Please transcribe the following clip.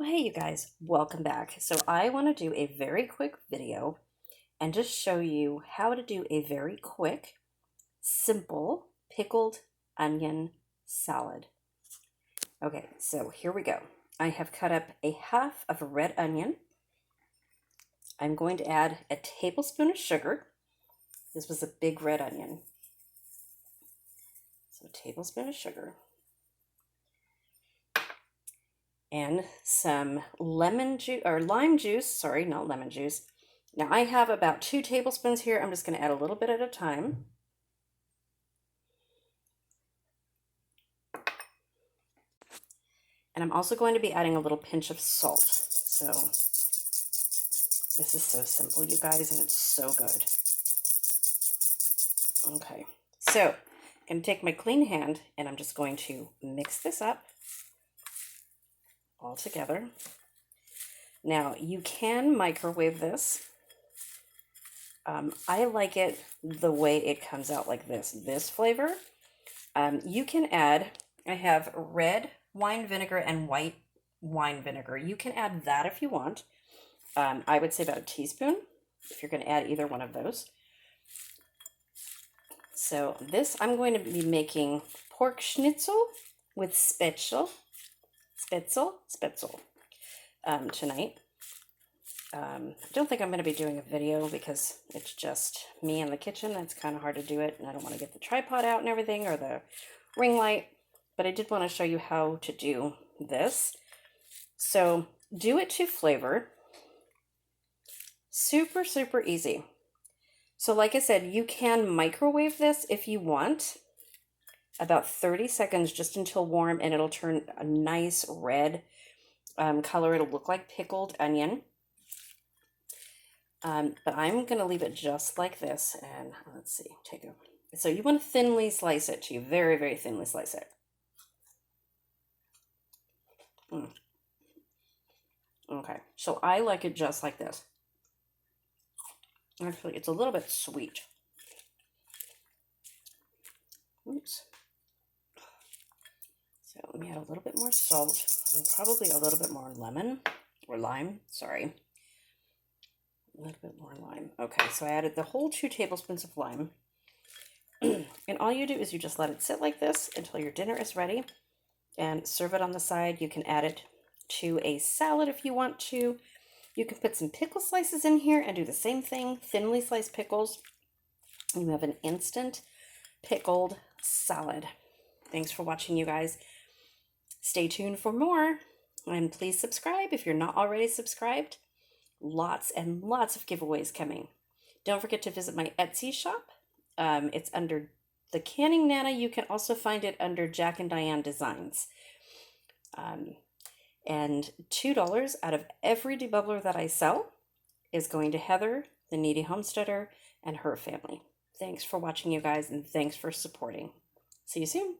Well, hey you guys, welcome back. So I want to do a very quick video and just show you how to do a very quick, simple pickled onion salad. Okay, so here we go. I have cut up a half of a red onion. I'm going to add a tablespoon of sugar. This was a big red onion. So a tablespoon of sugar. And some lemon juice or lime juice, sorry, not lemon juice. Now I have about 2 tablespoons here. I'm just going to add a little bit at a time. And I'm also going to be adding a little pinch of salt. So this is so simple, you guys, and it's so good. Okay, so I'm going to take my clean hand and I'm just going to mix this up all together. Now you can microwave this. I like it the way it comes out like this flavor. You can add, I have red wine vinegar and white wine vinegar. You can add that if you want. I would say about a teaspoon if you're going to add either one of those. So this, I'm going to be making pork schnitzel with spetzel tonight. I don't think I'm going to be doing a video because it's just me in the kitchen. It's kind of hard to do it, and I don't want to get the tripod out and everything, or the ring light, but I did want to show you how to do this. So do it to flavor. Super, super easy. So like I said, you can microwave this if you want, about 30 seconds just until warm, and it'll turn a nice red color. It'll look like pickled onion. But I'm going to leave it just like this, and let's see, so you want to thinly slice it too, very, very thinly slice it. Okay, so I like it just like this. Actually, it's a little bit sweet. Oops. So let me add a little bit more salt and probably a little bit more lemon or lime, sorry. A little bit more lime. Okay, so I added the whole 2 tablespoons of lime. And all you do is you just let it sit like this until your dinner is ready and serve it on the side. You can add it to a salad if you want to. You can put some pickle slices in here and do the same thing, thinly sliced pickles. You have an instant pickled salad. Thanks for watching, you guys. Stay tuned for more, and please subscribe if you're not already subscribed. Lots and lots of giveaways coming. Don't forget to visit my Etsy shop. It's under the Canning Nana. You can also find it under Jack and Diane Designs. And $2 out of every debubbler that I sell is going to Heather, the needy homesteader, and her family. Thanks for watching, you guys, and thanks for supporting. See you soon.